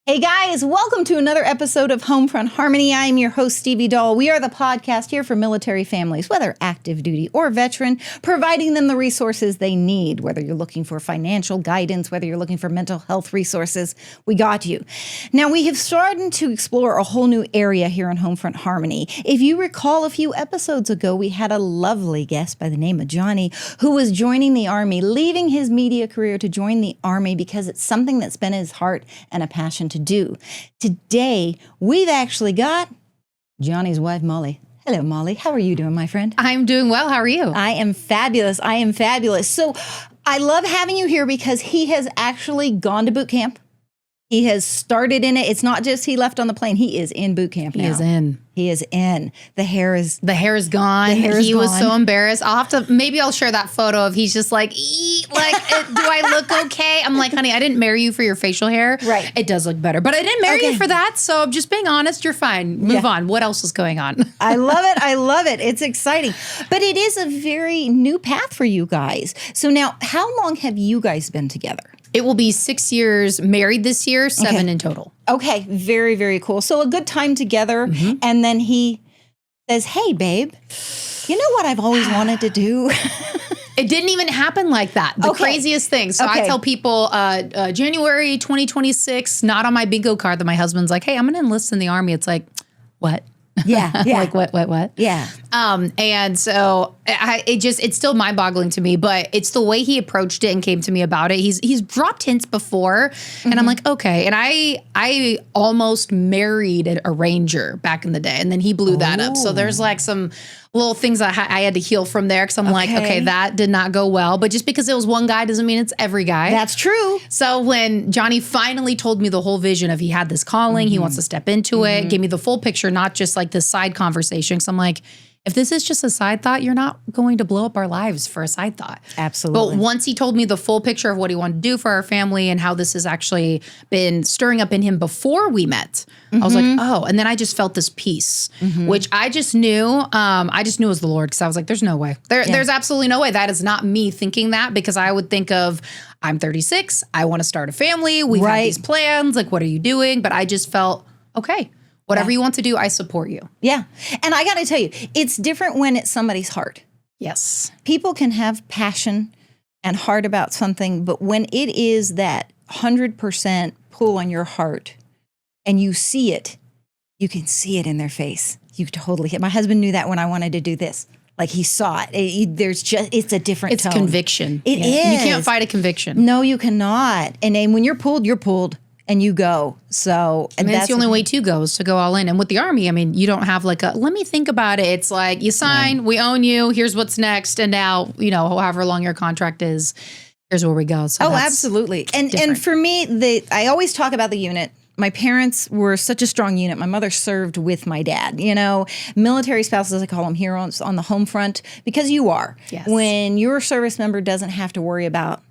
Hey guys, welcome to another episode of Homefront Harmony. I'm your host, Stevie Dahl. We are the podcast here for military families, whether active duty or veteran, providing them the resources they need. Whether you're looking for financial guidance, whether you're looking for mental health resources, we got you. Now, we have started to explore a whole new area here on Homefront Harmony. If you recall, a few episodes ago, we had a lovely guest by the name of Johnny who was joining the Army, leaving his media career to join the Army because it's something that's been his heart and a passion to do. Today, we've actually got Johnny's wife, Molly. Hello, Molly. How are you doing, my friend? I'm doing well. How are you? I am fabulous. I am fabulous. So I love having you here because he has actually gone to boot camp. He has started in it. It's not just he left on the plane. He is in boot camp now. He is in. He is in. The hair is gone. He was so embarrassed. Maybe I'll share that photo of he's just like, do I look okay? I'm like, honey, I didn't marry you for your facial hair. Right. It does look better, but I didn't marry you for that. So I'm just being honest. You're fine. Move on. What else is going on? I love it. I love it. It's exciting. But it is a very new path for you guys. So now, how long have you guys been together? It will be 6 years married this year, 7 in total. Okay. Very, very cool. So a good time together. Mm-hmm. And then he says, hey, babe, you know what I've always wanted to do? It didn't even happen like that. The craziest thing. So I tell people January 2026, not on my bingo card that my husband's like, hey, I'm going to enlist in the Army. It's like, what? Yeah. Like what? Yeah. And so it's still mind boggling to me, but it's the way he approached it and came to me about it. He's dropped hints before and I'm like, okay. And I almost married a ranger back in the day and then he blew that up. So there's like some little things that I had to heal from there. Cause I'm like, okay, that did not go well. But just because it was one guy doesn't mean it's every guy. That's true. So when Johnny finally told me the whole vision of he had this calling, he wants to step into it, gave me the full picture, not just like this side conversation. So I'm like, if this is just a side thought, you're not going to blow up our lives for a side thought. Absolutely. But once he told me the full picture of what he wanted to do for our family and how this has actually been stirring up in him before we met, I was like, oh, and then I just felt this peace, which I just knew. I just knew it was the Lord because I was like, there's no way. There's absolutely no way. That is not me thinking that because I would think of, I'm 36. I want to start a family. We've had these plans. Like, what are you doing? But I just felt, okay. Whatever you want to do, I support you. Yeah. And I got to tell you, it's different when it's somebody's heart. Yes. People can have passion and heart about something, but when it is that 100% pull on your heart and you see it, you can see it in their face. You totally hit. My husband knew that when I wanted to do this. Like he saw it. It's a different tone. It's conviction. It is. You can't fight a conviction. No, you cannot. And then when you're pulled. And you go. So and that's the only way to go is to go all in. And with the Army, I mean, you don't have like let me think about it. It's like you sign, we own you. Here's what's next. And now, however long your contract is, here's where we go. So absolutely. And for me, I always talk about the unit. My parents were such a strong unit. My mother served with my dad, military spouses, I call them heroes on the home front because you are. Yes. When your service member doesn't have to worry about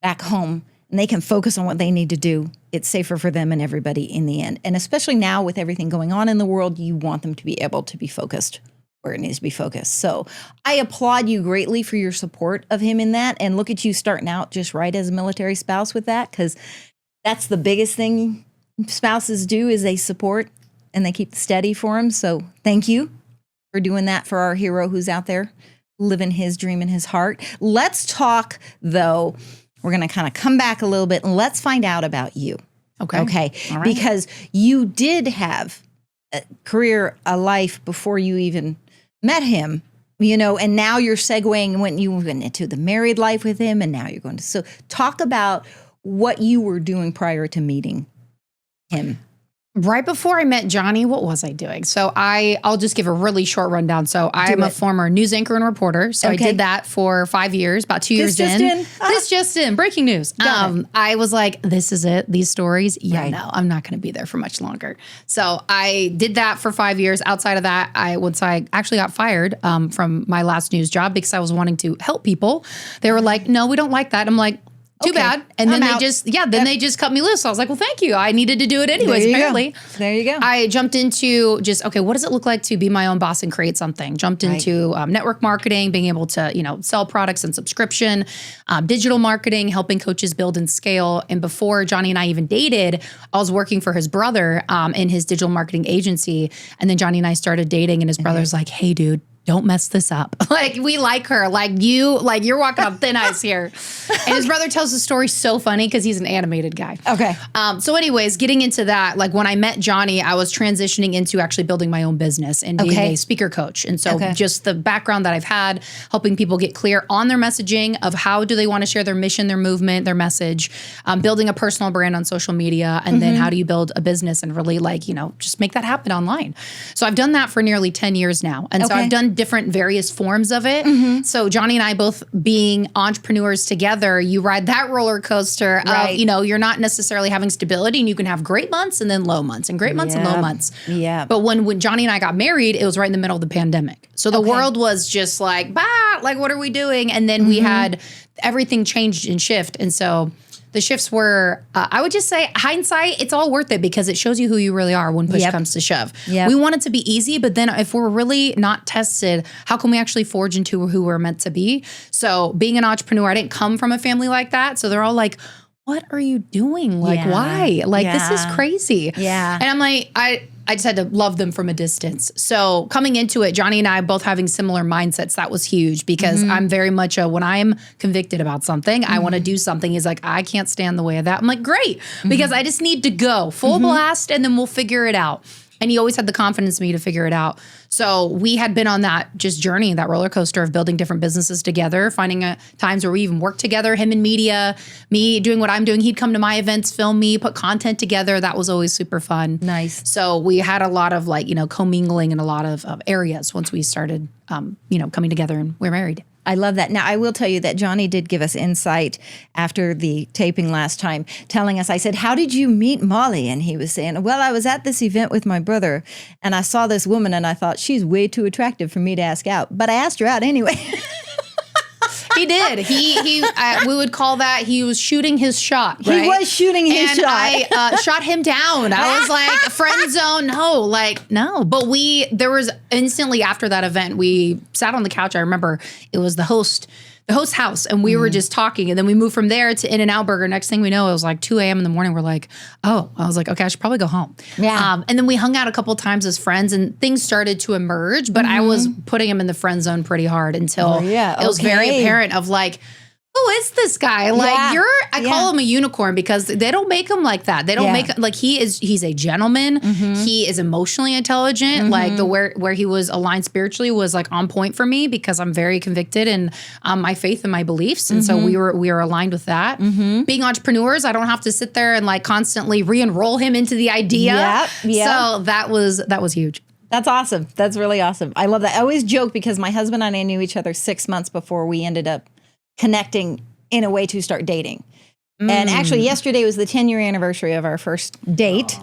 back home, and they can focus on what they need to do, it's safer for them and everybody in the end. And especially now with everything going on in the world, you want them to be able to be focused where it needs to be focused. So I applaud you greatly for your support of him in that. And look at you starting out just right as a military spouse with that, because that's the biggest thing spouses do is they support and they keep steady for him. So thank you for doing that for our hero who's out there living his dream in his heart. Let's talk, though. We're going to kind of come back a little bit and let's find out about you. Okay. All right. Because you did have a career, a life before you even met him, and now you're segueing when you went into the married life with him and now you're going to. So talk about what you were doing prior to meeting him. Right before I met Johnny, what was I doing? So I'll just give a really short rundown. So I'm a former news anchor and reporter. So I did that for 5 years, about 2 years in. This just in. Breaking news. I was like, this is it. These stories. Yeah, no, I'm not going to be there for much longer. So I did that for 5 years. Outside of that, once I actually got fired from my last news job because I was wanting to help people. They were like, no, we don't like that. I'm like, Too Okay, bad. And I'm then out. they just cut me loose. So I was like, well, thank you. I needed to do it anyways, There you apparently. go. There you go. I jumped into just, okay, what does it look like to be my own boss and create something? Jumped into network marketing, being able to, sell products and subscription, digital marketing, helping coaches build and scale. And before Johnny and I even dated, I was working for his brother in his digital marketing agency. And then Johnny and I started dating, and his brother's like, hey, dude, don't mess this up. Like, we like her. You're walking on thin ice here. And his brother tells the story so funny because he's an animated guy. Okay. So anyways, getting into that, when I met Johnny, I was transitioning into actually building my own business and being a speaker coach. And so just the background that I've had, helping people get clear on their messaging of how do they want to share their mission, their movement, their message, building a personal brand on social media, and then how do you build a business and really just make that happen online. So I've done that for nearly 10 years now. And so I've done different various forms of it. So Johnny and I both being entrepreneurs together, you ride that roller coaster of, you're not necessarily having stability, and you can have great months and then low months and great months and low months. Yeah. But when Johnny and I got married, it was right in the middle of the pandemic. So the world was just what are we doing? And then we had everything changed and shift. And so the shifts were, I would just say, hindsight, it's all worth it because it shows you who you really are when push comes to shove. Yep. We want it to be easy, but then if we're really not tested, how can we actually forge into who we're meant to be? So being an entrepreneur, I didn't come from a family like that. So they're all like, what are you doing? Why? This is crazy. Yeah. And I'm like, I just had to love them from a distance. So coming into it, Johnny and I both having similar mindsets, that was huge because I'm very much when I'm convicted about something, I want to do something. He's like, I can't stand the way of that. I'm like, great, because I just need to go full blast and then we'll figure it out. And he always had the confidence in me to figure it out. So we had been on that just journey, that roller coaster of building different businesses together, finding times where we even worked together, him in media, me doing what I'm doing. He'd come to my events, film me, put content together. That was always super fun. Nice. So we had a lot of commingling in a lot of areas once we started, coming together, and we're married. I love that. Now, I will tell you that Johnny did give us insight after the taping last time, telling us, I said, how did you meet Molly? And he was saying, well, I was at this event with my brother and I saw this woman and I thought she's way too attractive for me to ask out. But I asked her out anyway. He did. We would call that he was shooting his shot. Right? He was shooting his shot. I shot him down. I was like, friend zone, no. But there was instantly after that event, we sat on the couch. I remember it was the host's house, and we were just talking, and then we moved from there to In-N-Out Burger. Next thing we know, it was 2 a.m. in the morning. We're like, I was like, okay, I should probably go home. Yeah. And then we hung out a couple of times as friends, and things started to emerge, but I was putting him in the friend zone pretty hard until it was very apparent of who is this guy? I call him a unicorn because they don't make him like that. They don't make he's a gentleman. He is emotionally intelligent. Where he was aligned spiritually was on point for me because I'm very convicted in my faith and my beliefs. And so we were aligned with that. Being entrepreneurs, I don't have to sit there and constantly re-enroll him into the idea. Yep. So that was huge. That's awesome. That's really awesome. I love that. I always joke because my husband and I knew each other 6 months before we ended up connecting in a way to start dating. And actually yesterday was the 10-year anniversary of our first date.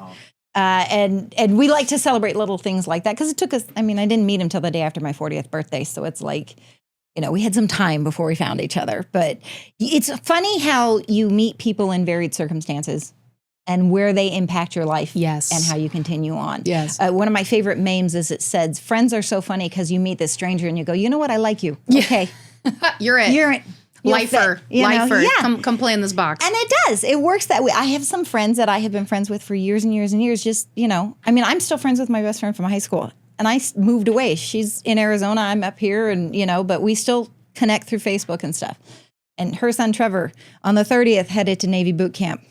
And we like to celebrate little things like that because it took us, I didn't meet him till the day after my 40th birthday. So it's we had some time before we found each other. But it's funny how you meet people in varied circumstances and where they impact your life. Yes. And how you continue on. Yes. One of my favorite memes is it says, friends are so funny because you meet this stranger and you go, you know what? I like you. Okay. You're it. You're Lifer. Lifer. Yeah. Come play in this box. And it does. It works that way. I have some friends that I have been friends with for years and years and years. Just, I'm still friends with my best friend from high school. And I moved away. She's in Arizona. I'm up here. And, but we still connect through Facebook and stuff. And her son, Trevor, on the 30th, headed to Navy boot camp.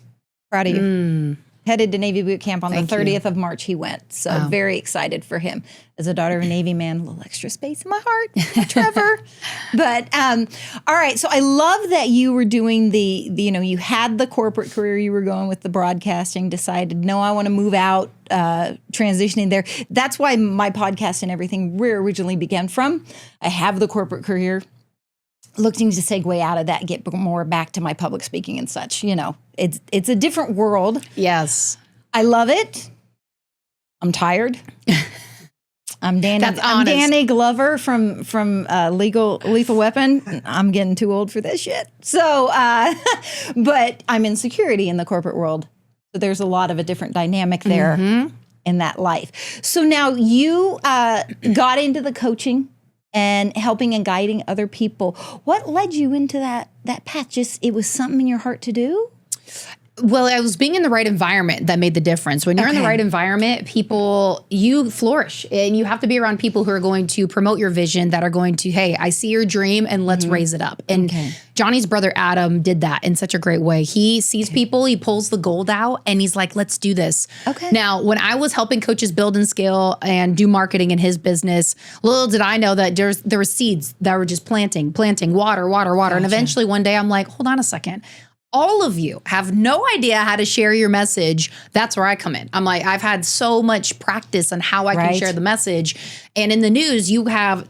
Proud of you. Headed to Navy boot camp on the 30th of March. He went. So very excited for him. As a daughter of a Navy man, a little extra space in my heart, Trevor. But all right. So I love that you were doing you had the corporate career, you were going with the broadcasting, decided, no, I want to move out, transitioning there. That's why my podcast and everything originally began from. I have the corporate career. Looking to segue out of that, get more back to my public speaking and such. It's a different world. Yes. I love it. I'm tired. I'm Danny. That's I'm honest. Danny Glover from Lethal Weapon. I'm getting too old for this shit. So, but I'm in security in the corporate world. So there's a lot of a different dynamic there in that life. So now you got into the coaching and helping and guiding other people. What led you into that path? Just it was something in your heart to do? Well, I was being in the right environment that made the difference. When you're in the right environment, you flourish, and you have to be around people who are going to promote your vision, that are going to, hey, I see your dream and let's raise it up. And Johnny's brother, Adam, did that in such a great way. He sees people, he pulls the gold out, and he's like, let's do this. Now, when I was helping coaches build and scale and do marketing in his business, little did I know that there were seeds that were just planting, water. And eventually one day I'm like, hold on a second. All of you have no idea how to share your message. That's where I come in. I'm like, I've had so much practice on how I can share the message. And in the news, you have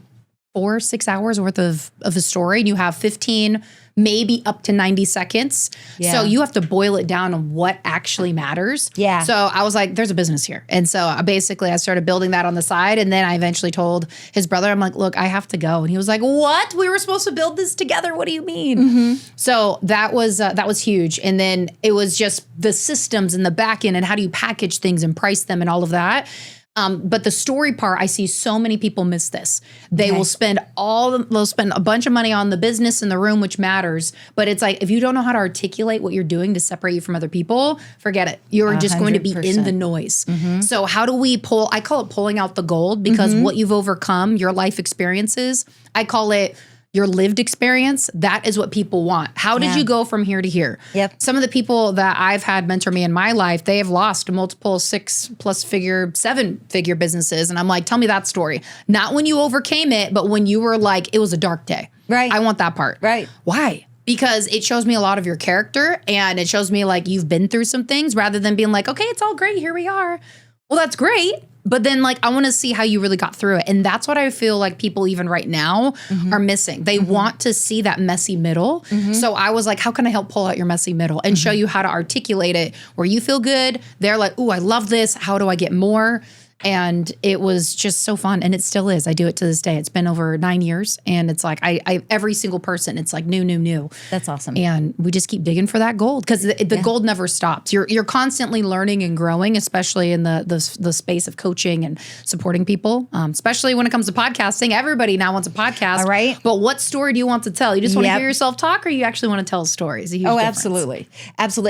4 or 6 hours worth of a story, and you have 15, maybe up to 90 seconds. So you have to boil it down on what actually matters. So I was like, there's a business here. And so I started building that on the side. And then I eventually told his brother, I'm like, look, I have to go. And he was like, what? We were supposed to build this together. What do you mean? So that was huge. And then it was just the systems and the back end and how do you package things and price them and all of that. But the story part, I see so many people miss this. They'll spend a bunch of money on the business in the room, which matters. But it's like, if you don't know how to articulate what you're doing to separate you from other people, forget it. You're just going to be in the noise. So how do we I call it pulling out the gold, because what you've overcome, your life experiences, I call it your lived experience. That is what people want. How did you go from here to here? Some of the people that I've had mentor me in my life, they have lost multiple 6-plus-figure, 7-figure businesses. And I'm like, tell me that story. Not when you overcame it, but when you were like, it was a dark day. I want that part. Why? Because it shows me a lot of your character, and it shows me like you've been through some things, rather than being like, okay, it's all great. Here we are. Well, that's great. But then like, I want to see how you really got through it. And that's what I feel like people even right now are missing. They want to see that messy middle. So I was like, how can I help pull out your messy middle and show you how to articulate it where you feel good? They're like, ooh, I love this. How do I get more? And it was just so fun. And it still is. I do it to this day. It's been over 9 years. And it's like, I every single person, it's like new. That's awesome. And we just keep digging for that gold, because the gold never stops. You're constantly learning and growing, especially in the space of coaching and supporting people, especially when it comes to podcasting. Everybody now wants a podcast. All right. But what story do you want to tell? You just want to hear yourself talk, or you actually want to tell stories? Absolutely.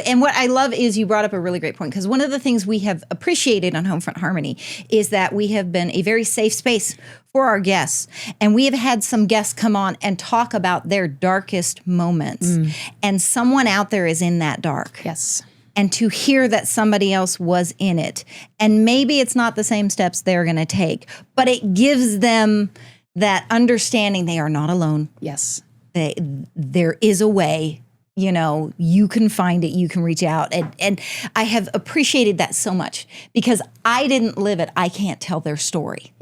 And what I love is you brought up a really great point, because one of the things we have appreciated on Homefront Harmony is that we have been a very safe space for our guests. And we have had some guests come on and talk about their darkest moments. And someone out there is in that dark. And to hear that somebody else was in it. And maybe it's not the same steps they're going to take, but it gives them that understanding they are not alone. There is a way. You know, you can find it, you can reach out. And I have appreciated that so much, because I didn't live it. I can't tell their story.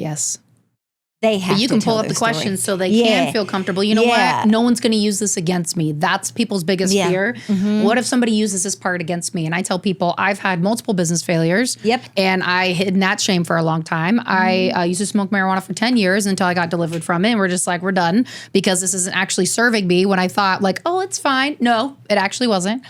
They have But you can pull up the questions so they can feel comfortable. You know what? No one's going to use this against me. That's people's biggest fear. What if somebody uses this part against me? And I tell people, I've had multiple business failures. And I hid in that shame for a long time. I used to smoke marijuana for 10 years until I got delivered from it. And we're just like, we're done, because this isn't actually serving me, when I thought like, oh, it's fine. No, it actually wasn't.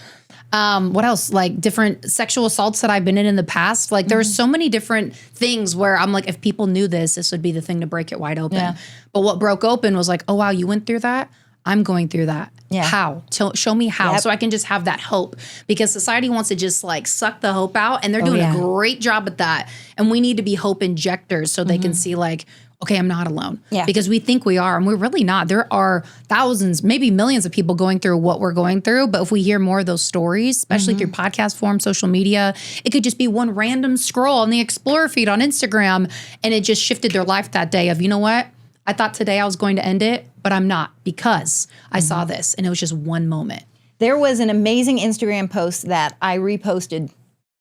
What else? Like different sexual assaults that I've been in the past. Like there's so many different things where I'm like, if people knew this would be the thing to break it wide open. But what broke open was like, oh, wow, you went through that? I'm going through that. How? Show me how, so I can just have that hope, because society wants to just like suck the hope out, and they're doing a great job at that. And we need to be hope injectors so they can see like, okay, I'm not alone. Because we think we are, and we're really not. There are thousands, maybe millions of people going through what we're going through. But if we hear more of those stories, especially through podcast form, social media, it could just be one random scroll on the Explorer feed on Instagram, and it just shifted their life that day of, you know what? I thought today I was going to end it, but I'm not, because I saw this, and it was just one moment. There was an amazing Instagram post that I reposted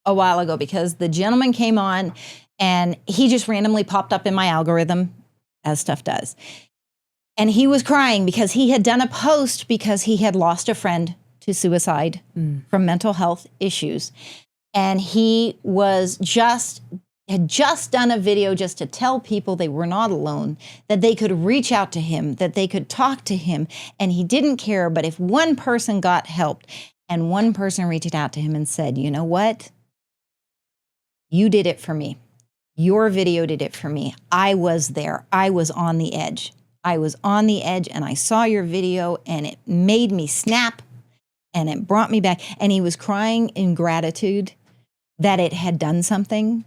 a while ago, because the gentleman came on and he just randomly popped up in my algorithm, as stuff does. And he was crying because he had done a post because he had lost a friend to suicide from mental health issues. And he was just had just done a video just to tell people they were not alone, that they could reach out to him, that they could talk to him, and he didn't care. But if one person got helped and one person reached out to him and said, you know what? You did it for me. Your video did it for me. I was there. I was on the edge. I was on the edge and I saw your video and it made me snap and it brought me back. And he was crying in gratitude that it had done something.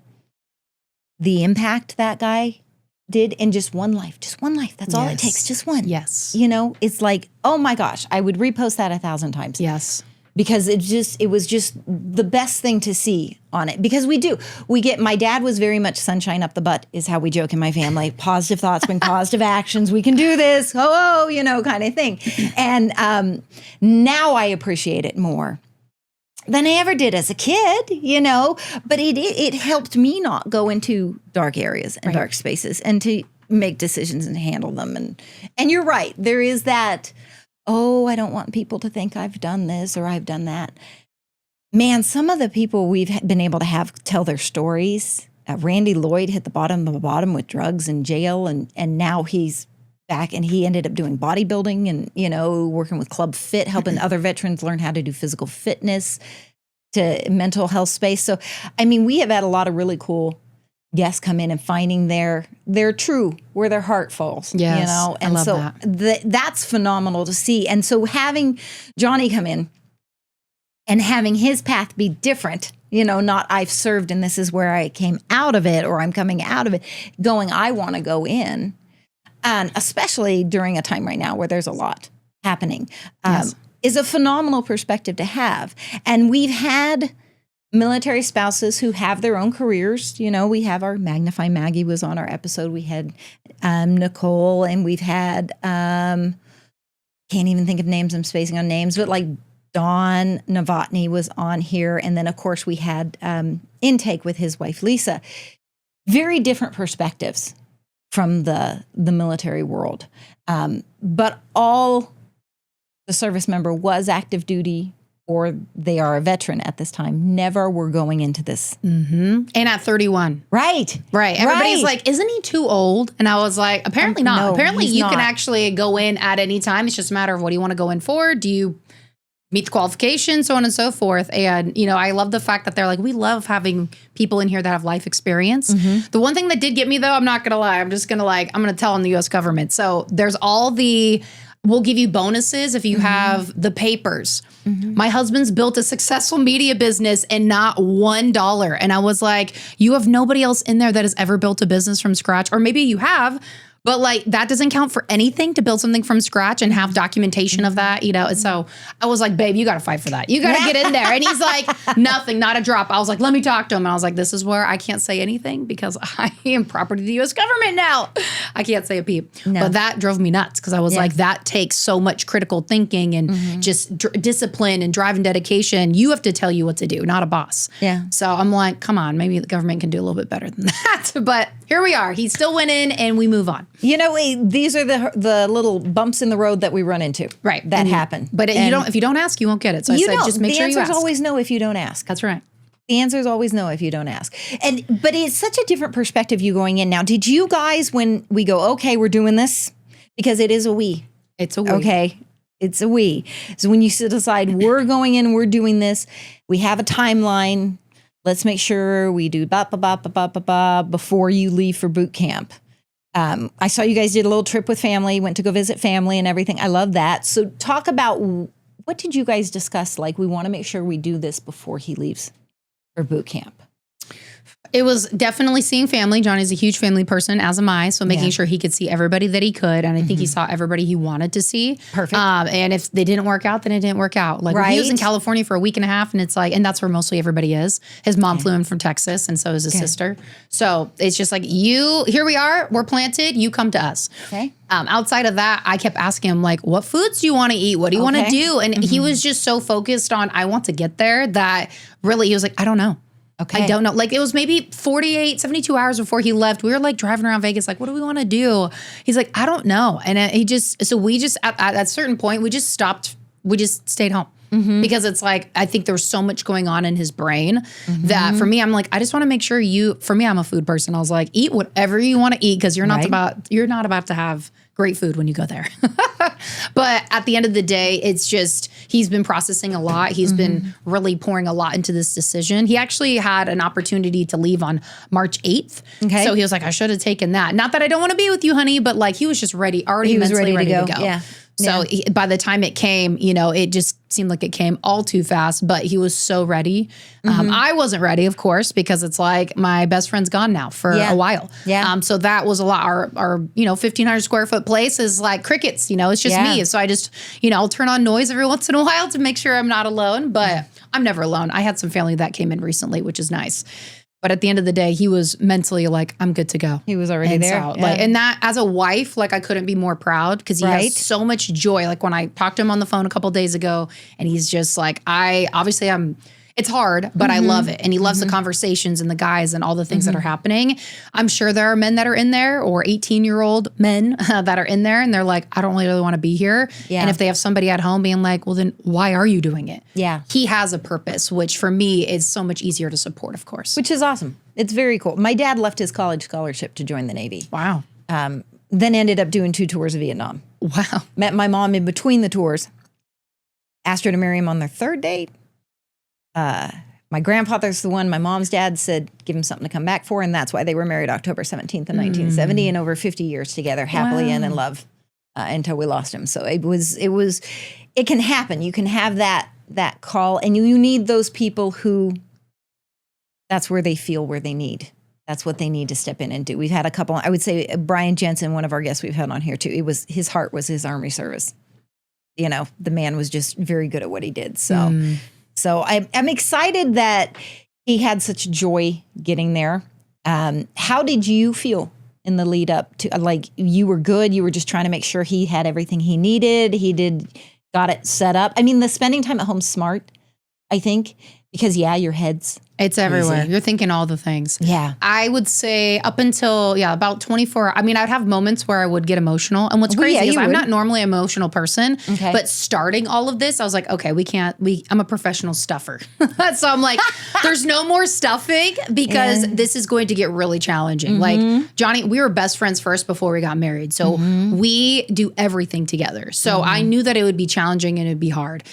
The impact that guy did in just one life. That's all it takes. Just one. Yes. You know, it's like, oh my gosh, I would repost that 1,000 times. Yes. Because it was just the best thing to see on it. Because my dad was very much sunshine up the butt is how we joke in my family. Positive thoughts bring positive actions. We can do this. Oh, you know, kind of thing. And now I appreciate it more than I ever did as a kid, you know, but it helped me not go into dark areas and dark spaces and to make decisions and handle them. And you're right. There is that, oh, I don't want people to think I've done this or I've done that. Man, some of the people we've been able to have tell their stories. Randy Lloyd hit the bottom of the bottom with drugs in jail, and now he's back and he ended up doing bodybuilding and, you know, working with Club Fit, helping other veterans learn how to do physical fitness to mental health space. So, I mean, we have had a lot of really cool guests come in and finding their true, where their heart falls, yes, you know? And I love so that's phenomenal to see. And so having Johnny come in and having his path be different, you know, not I've served and this is where I came out of it or I'm coming out of it, going, I want to go in. And especially during a time right now where there's a lot happening, is a phenomenal perspective to have. And we've had military spouses who have their own careers. You know, we have our Magnify Maggie was on our episode. We had Nicole, and we've had, can't even think of names. I'm spacing on names, but like Don Novotny was on here. And then, of course, we had Intake with his wife, Lisa. Very different perspectives from the military world. But all the service member was active duty or they are a veteran at this time. Never were going into this. Mm-hmm. And at 31. Right. Everybody's like, isn't he too old? And I was like, apparently not. No, apparently you not. can actually go in at any time. It's just a matter of what do you want to go in for? Do you meet the qualifications, so on and so forth. And, you know, I love the fact that they're like, we love having people in here that have life experience. Mm-hmm. The one thing that did get me, though, I'm not going to lie. I'm going to tell on the U.S. government. So there's we'll give you bonuses if you have the papers. Mm-hmm. My husband's built a successful media business and not $1. And I was like, you have nobody else in there that has ever built a business from scratch. Or maybe you have, but like that doesn't count for anything to build something from scratch and have documentation of that, you know? And so I was like, babe, you got to fight for that. You got to get in there. And he's like, nothing, not a drop. I was like, let me talk to him. And I was like, this is where I can't say anything because I am property of the U.S. government now. I can't say a peep. No. But that drove me nuts because I was like, that takes so much critical thinking and just discipline and drive and dedication. You have to tell you what to do, not a boss. Yeah. So I'm like, come on, maybe the government can do a little bit better than that. But here we are. He still went in and we move on. You know, these are the little bumps in the road that we run into. Right. That happen. But if you don't ask, you won't get it. So I said, just make sure you ask. The answer is always no if you don't ask. That's right. The answer is always no if you don't ask. But it's such a different perspective you going in now. Did you guys, when we go, okay, we're doing this, because it is a we. It's a we. Okay. It's a we. So when you decide we're going in, we're doing this, we have a timeline. Let's make sure we do before you leave for boot camp. I saw you guys did a little trip with family, went to go visit family and everything. I love that. So talk about, what did you guys discuss? Like, we want to make sure we do this before he leaves for boot camp. It was definitely seeing family. Johnny's a huge family person, as am I. So making sure he could see everybody that he could. And I think he saw everybody he wanted to see. Perfect. And if they didn't work out, then it didn't work out. Like he was in California for a week and a half, and it's like, and that's where mostly everybody is. His mom flew in from Texas, and so is his sister. So it's just like, here we are, we're planted, you come to us. Okay. Outside of that, I kept asking him, like, what foods do you want to eat? What do you want to do? And he was just so focused on, I want to get there, that really he was like, I don't know. Okay. I don't know. Like, it was maybe 72 hours before he left. We were like driving around Vegas, like, what do we want to do? He's like, I don't know. And we just, at a certain point, we just stopped. We just stayed home. because it's like, I think there was so much going on in his brain that for me, I'm like, I just want to make sure for me, I'm a food person. I was like, eat whatever you want to eat because you're not about to have great food when you go there. But at the end of the day, it's just, he's been processing a lot. He's been really pouring a lot into this decision. He actually had an opportunity to leave on March 8th. Okay. So he was like, I should have taken that. Not that I don't want to be with you, honey, but like he was just ready, already mentally ready to go. Yeah. So by the time it came, it just seemed like it came all too fast, but he was so ready. I wasn't ready, of course, because it's like my best friend's gone now for a while. Yeah. So that was a lot. Our 1,500 square foot place is like crickets, it's just me. So I just, I'll turn on noise every once in a while to make sure I'm not alone, but I'm never alone. I had some family that came in recently, which is nice. But at the end of the day, he was mentally like, I'm good to go. He was already there. So, and that as a wife, like I couldn't be more proud because he has so much joy. Like when I talked to him on the phone a couple of days ago and he's just like, it's hard, but I love it. And he loves the conversations and the guys and all the things that are happening. I'm sure there are men that are in there or 18-year-old men that are in there and they're like, I don't really want to be here. Yeah. And if they have somebody at home being like, well, then why are you doing it? Yeah. He has a purpose, which for me is so much easier to support, of course. Which is awesome. It's very cool. My dad left his college scholarship to join the Navy. Wow. Then ended up doing 2 tours of Vietnam. Wow. Met my mom in between the tours. Asked her to marry him on their 3rd date. My grandfather's the one, my mom's dad said, give him something to come back for. And that's why they were married October 17th of 1970 and over 50 years together, happily and in love until we lost him. So it can happen. You can have that call and you need those people who that's where they feel where they need. That's what they need to step in and do. We've had a couple, I would say Brian Jensen, one of our guests we've had on here too. His heart was his Army service. The man was just very good at what he did. So I'm excited that he had such joy getting there. How did you feel in the lead up to, like, you were good? You were just trying to make sure he had everything he needed. Got it set up. I mean, the spending time at home's smart, I think, because your head's it's everywhere. You're thinking all the things. Yeah. I would say up until, about 24. I mean, I'd have moments where I would get emotional. And what's crazy is I'm not normally an emotional person, but starting all of this, I was like, okay, I'm a professional stuffer. So I'm like, there's no more stuffing because this is going to get really challenging. Like Johnny, we were best friends first before we got married. So we do everything together. So I knew that it would be challenging and it'd be hard.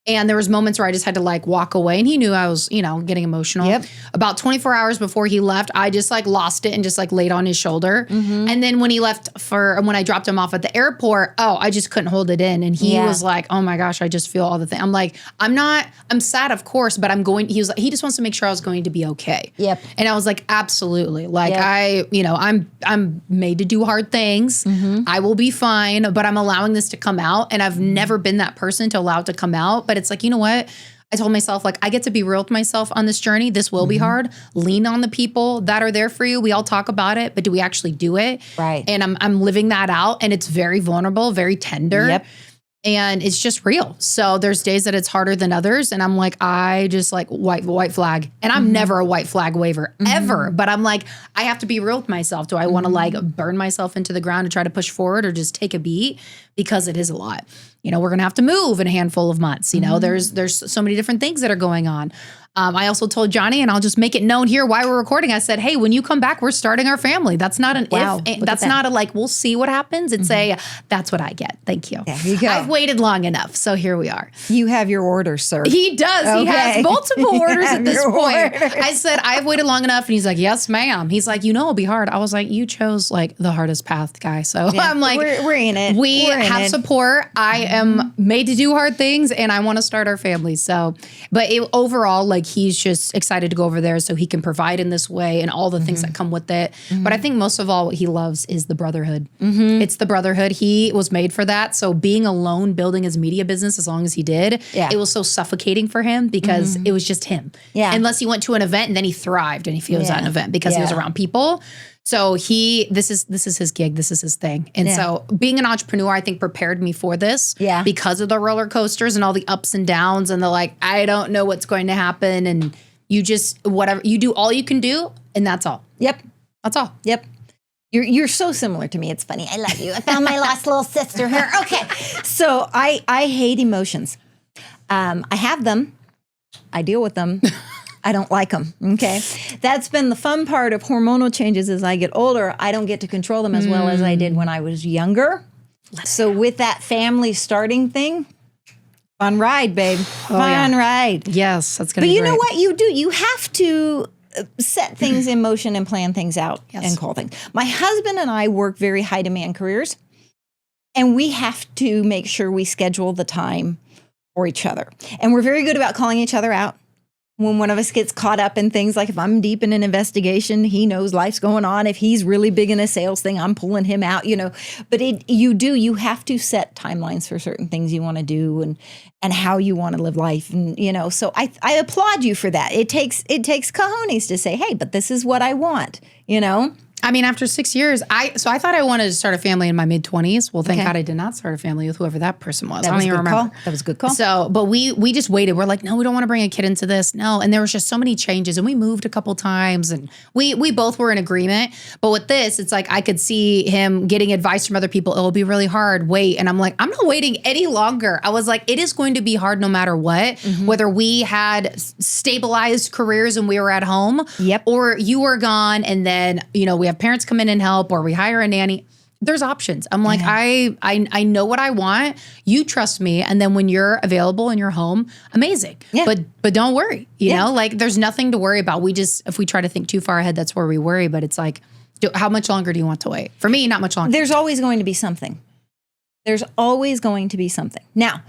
And there was moments where I just had to like walk away and he knew I was, getting emotional. Yep. About 24 hours before he left, I just like lost it and just like laid on his shoulder. And then when he left when I dropped him off at the airport, I just couldn't hold it in. And he was like, oh my gosh, I just feel all the things. I'm like, I'm sad, of course, but he was like, he just wants to make sure I was going to be okay. Yep. And I was like, absolutely. Like I'm made to do hard things. I will be fine, but I'm allowing this to come out. And I've never been that person to allow it to come out. But it's like, you know what? I told myself, like, I get to be real with myself on this journey. This will be hard. Lean on the people that are there for you. We all talk about it, but do we actually do it? Right. And I'm living that out. And it's very vulnerable, very tender. Yep. And it's just real. So there's days that it's harder than others. And I'm like, I just like white flag. And I'm never a white flag waver, ever. But I'm like, I have to be real with myself. Do I want to like burn myself into the ground and try to push forward or just take a beat? Because it is a lot. We're going to have to move in a handful of months. There's so many different things that are going on. I also told Johnny, and I'll just make it known here while we're recording, I said, hey, when you come back, we're starting our family. That's not an if. That's not a like, we'll see what happens. It's that's what I get. Thank you. There you go. I've waited long enough. So here we are. You have your orders, sir. He does. Okay. He has multiple orders at this point. I said, I've waited long enough. And he's like, yes, ma'am. He's like, it'll be hard. I was like, you chose like the hardest path, guy. So I'm like, we're in it. We have support. I am made to do hard things and I want to start our family. So, but overall, like, he's just excited to go over there so he can provide in this way and all the things that come with it. But I think most of all, what he loves is the brotherhood. It's the brotherhood. He was made for that. So being alone, building his media business as long as he did, it was so suffocating for him because it was just him. Yeah. Unless he went to an event and then he thrived and he was at an event because he was around people. So this is his gig. This is his thing. And so being an entrepreneur, I think prepared me for this because of the roller coasters and all the ups and downs and the like, I don't know what's going to happen. And you just, whatever, you do all you can do. And that's all. Yep. That's all. Yep. You're so similar to me. It's funny. I love you. I found my lost little sister here. Okay. So I hate emotions. I have them. I deal with them. I don't like them. Okay. That's been the fun part of hormonal changes as I get older. I don't get to control them as well as I did when I was younger. So with that family starting thing, fun ride, babe. Fun ride. Yes, that's going to be great. But you know what you do? You have to set things in motion and plan things out and call things. My husband and I work very high demand careers, and we have to make sure we schedule the time for each other. And we're very good about calling each other out. When one of us gets caught up in things, like if I'm deep in an investigation, he knows life's going on. If he's really big in a sales thing, I'm pulling him out, you know. But you have to set timelines for certain things you want to do and how you want to live life. And, you know, so I applaud you for that. It takes cojones to say, hey, but this is what I want, you know. I mean, after 6 years, I thought I wanted to start a family in my mid-20s. Well, thank God I did not start a family with whoever that person was. I don't even remember. That was a good call. So, but we just waited. We're like, no, we don't want to bring a kid into this. No. And there was just so many changes, and we moved a couple times, and we both were in agreement. But with this, it's like I could see him getting advice from other people. It'll be really hard. Wait. And I'm like, I'm not waiting any longer. I was like, it is going to be hard no matter what, whether we had stabilized careers and we were at home, or you were gone, and then, you know, we have parents come in and help, or we hire a nanny. There's options. I'm like, I know what I want. You trust me. And then when you're available and you're home, amazing. Yeah. But don't worry. You know, like there's nothing to worry about. If we try to think too far ahead, that's where we worry. But it's like, how much longer do you want to wait? For me, not much longer. There's always going to be something. There's always going to be something. Now,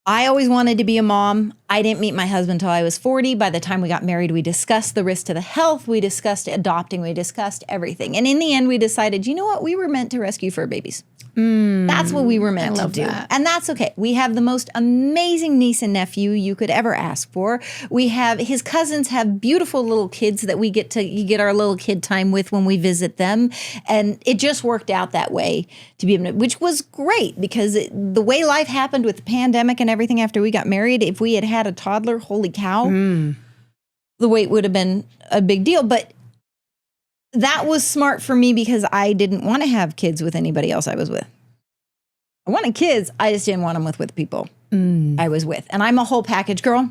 I always wanted to be a mom. I didn't meet my husband until I was 40. By the time we got married, we discussed the risk to the health. We discussed adopting. We discussed everything. And in the end, we decided, you know what? We were meant to rescue fur babies. That's what we were meant to do. That. And that's okay. We have the most amazing niece and nephew you could ever ask for. His cousins have beautiful little kids that we get our little kid time with when we visit them. And it just worked out that way to be, which was great because the way life happened with the pandemic and everything after we got married, if we had a toddler, holy cow, the wait would have been a big deal. But that was smart for me because I didn't want to have kids with anybody else I was with. I wanted kids. I just didn't want them with people I was with. And I'm a whole package girl.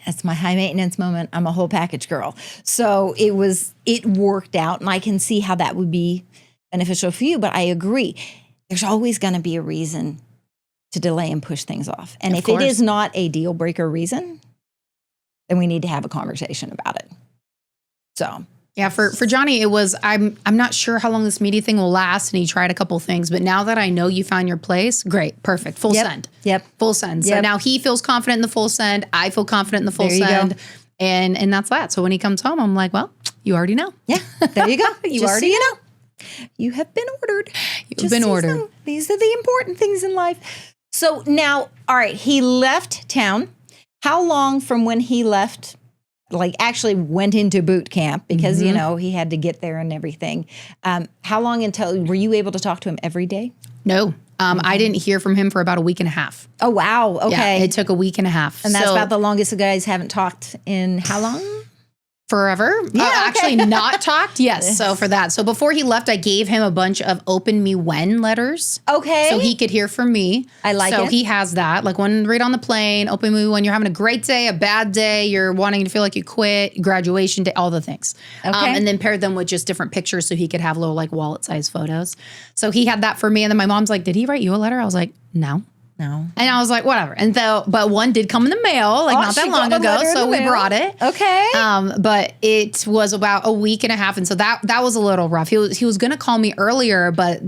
That's my high maintenance moment. I'm a whole package girl. So it worked out, and I can see how that would be beneficial for you. But I agree. There's always going to be a reason to delay and push things off. And if it is not a deal breaker reason, then we need to have a conversation about it. So yeah, for Johnny, it was, I'm not sure how long this media thing will last, and he tried a couple things, but now that I know you found your place, great, perfect, full send. Yep. Full send. So now he feels confident in the full send. I feel confident in the full send. And that's that. So when he comes home, I'm like, well, you already know. Yeah, there you go. You already know. You have been ordered. You've been ordered. These are the important things in life. So now, all right, he left town. How long from when he left, like actually went into boot camp because, you know, he had to get there and everything. How long until, were you able to talk to him every day? No. I didn't hear from him for about a week and a half. Oh, wow. Okay. Yeah, it took a week and a half. And that's about the longest the guys haven't talked in how long? Forever. Yeah, actually not talked. Yes. So for that. So before he left, I gave him a bunch of open me when letters. Okay. So he could hear from me. I like it. So he has that. Like when read on the plane, open me when you're having a great day, a bad day, you're wanting to feel like you quit, graduation day, all the things. Okay. And then paired them with just different pictures so he could have little like wallet size photos. So he had that for me. And then my mom's like, did he write you a letter? I was like, no. No. And I was like, whatever. And so, but one did come in the mail, like not that long ago. So we brought it. Okay. But it was about a week and a half. And so that was a little rough. He was going to call me earlier, but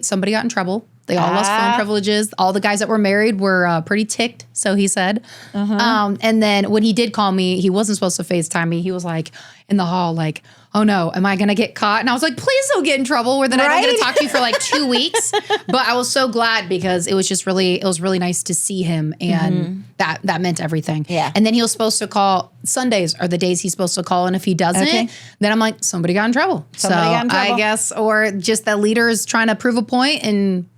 somebody got in trouble. They all lost phone privileges. All the guys that were married were pretty ticked. So he said. And then when he did call me, he wasn't supposed to FaceTime me. He was like in the hall, like, oh no, am I going to get caught? And I was like, please don't get in trouble where then I don't get to talk to you for like 2 weeks. But I was so glad because it was really nice to see him. And that meant everything. Yeah. And then he was supposed to call, Sundays are the days he's supposed to call. And if he doesn't, then I'm like, somebody got in trouble. I guess, or just the leader is trying to prove a point and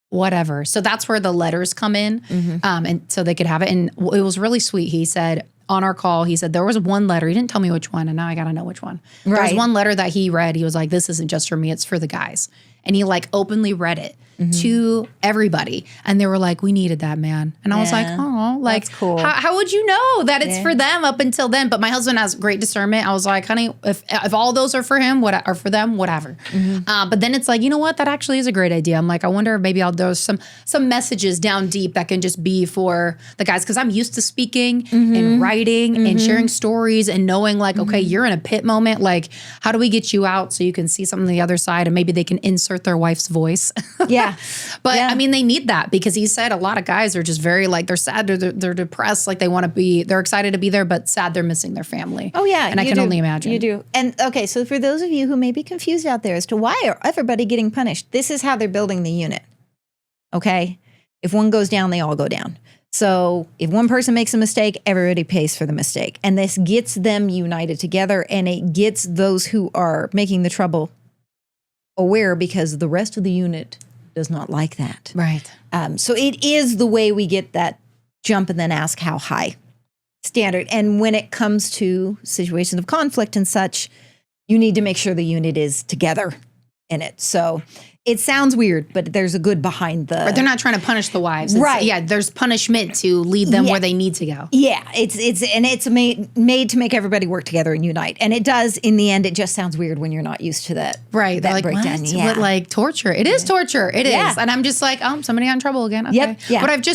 whatever. So that's where the letters come in. And so they could have it. And it was really sweet. He said, on our call, he said, there was one letter. He didn't tell me which one, and now I got to know which one. There was one letter that he read. He was like, this isn't just for me, it's for the guys. and he like openly read it to everybody. And they were like, we needed that, man. And I was like, oh, like, that's cool. How would you know that it's for them up until then? But my husband has great discernment. I was like, honey, if all those are for him, or for them, whatever. But then it's like, you know what? That actually is a great idea. I'm like, I wonder if maybe there's some messages down deep that can just be for the guys. Cause I'm used to speaking and writing and sharing stories and knowing like, okay, you're in a pit moment. Like, how do we get you out so you can see something on the other side and maybe they can insert their wife's voice? But I mean, they need that because he said a lot of guys are just very like, they're sad, they're depressed, like they want to be, they're excited to be there, but sad they're missing their family. Oh yeah. And I can only imagine. You do. And okay, so for those of you who may be confused out there as to why are everybody getting punished, this is how they're building the unit. Okay? If one goes down, they all go down. So if one person makes a mistake, everybody pays for the mistake. And this gets them united together and it gets those who are making the trouble aware because the rest of the unit does not like that. Right. So it is the way we get that jump and then ask how high standard. And when it comes to situations of conflict and such, you need to make sure the unit is together in it. So it sounds weird, but there's a good behind the... But they're not trying to punish the wives. Right. Yeah, there's punishment to lead them where they need to go. Yeah, it's made to make everybody work together and unite. And it does, in the end, it just sounds weird when you're not used to that. Right. That like, breakdown. what? Yeah. But like torture. It is torture. It is. And I'm just like, oh, somebody got in trouble again. Okay. Yep. Yeah. But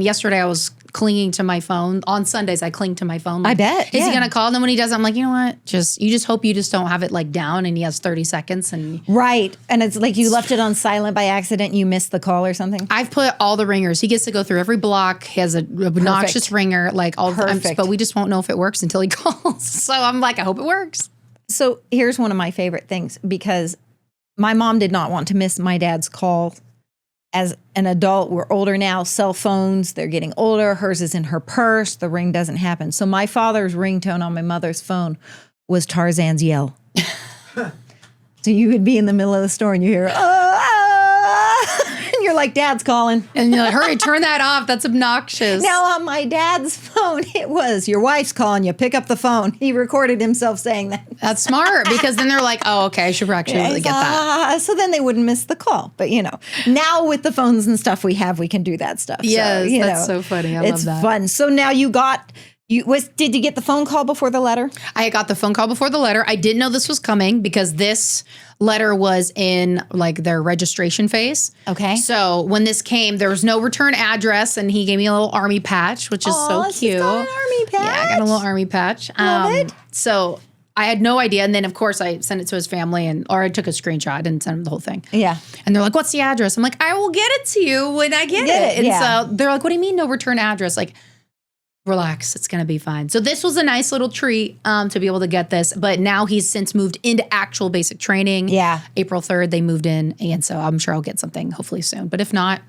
yesterday I was clinging to my phone. On Sundays, I cling to my phone. Like, I bet. Is he going to call? And then when he does, I'm like, you know what? You just hope you just don't have it like down and he has 30 seconds. And right. And it's like you left it on silent by accident. You missed the call or something. I've put all the ringers. He gets to go through every block. He has an obnoxious ringer, like all the time. But we just won't know if it works until he calls. So I'm like, I hope it works. So here's one of my favorite things because my mom did not want to miss my dad's call. As an adult, we're older now, cell phones, they're getting older. Hers is in her purse. The ring doesn't happen. So my father's ringtone on my mother's phone was Tarzan's yell. So you would be in the middle of the store and you hear, and you're like, Dad's calling. And you're like, hurry, turn that off. That's obnoxious. Now on my dad's phone, it was, your wife's calling you. Pick up the phone. He recorded himself saying that. That's smart because then they're like, oh, okay, I should actually really get that. So then they wouldn't miss the call. But, now with the phones and stuff we have, we can do that stuff. Yes, so, that's so funny. I love that. It's fun. So now did you get the phone call before the letter? I got the phone call before the letter. I didn't know this was coming because this letter was in like their registration phase. Okay. So when this came, there was no return address and he gave me a little army patch, which is so cute. She's got an army patch. Yeah, I got a little army patch. Love it. So I had no idea. And then of course I sent it to his family or I took a screenshot. I didn't send him the whole thing. Yeah. And they're like, what's the address? I'm like, I will get it to you when I get it. And so they're like, what do you mean no return address? Like, relax, it's going to be fine. So this was a nice little treat to be able to get this. But now he's since moved into actual basic training. Yeah. April 3rd, they moved in. And so I'm sure I'll get something hopefully soon. But if not,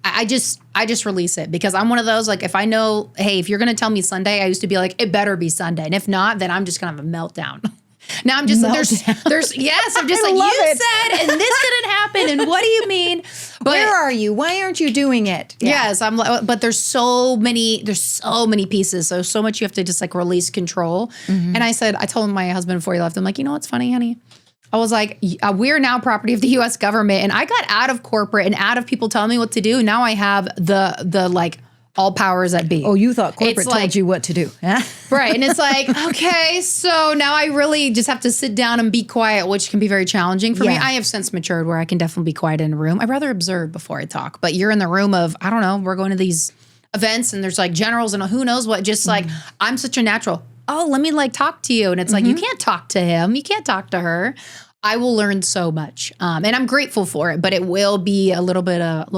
I just release it because I'm one of those, like, if I know, hey, if you're going to tell me Sunday, I used to be like, it better be Sunday. And if not, then I'm just going to have a meltdown. Now I'm just, yes, I'm just like, you said, and this didn't happen. And what do you mean? But where are you? Why aren't you doing it? Yeah. Yes, but there's so many pieces. So much you have to just like release control. Mm-hmm. And I told my husband before he left, I'm like, you know what's funny, honey? I was like, we're now property of the U.S. government. And I got out of corporate and out of people telling me what to do. Now I have the like, all powers that be. Oh, you thought corporate told you what to do. Right. And it's like, okay, so now I really just have to sit down and be quiet, which can be very challenging for me. I have since matured where I can definitely be quiet in a room. I'd rather observe before I talk. But you're in the room of, I don't know, we're going to these events and there's like generals and who knows what, just like, I'm such a natural. Oh, let me like talk to you. And it's like, you can't talk to him. You can't talk to her. I will learn so much. And I'm grateful for it, but it will be a little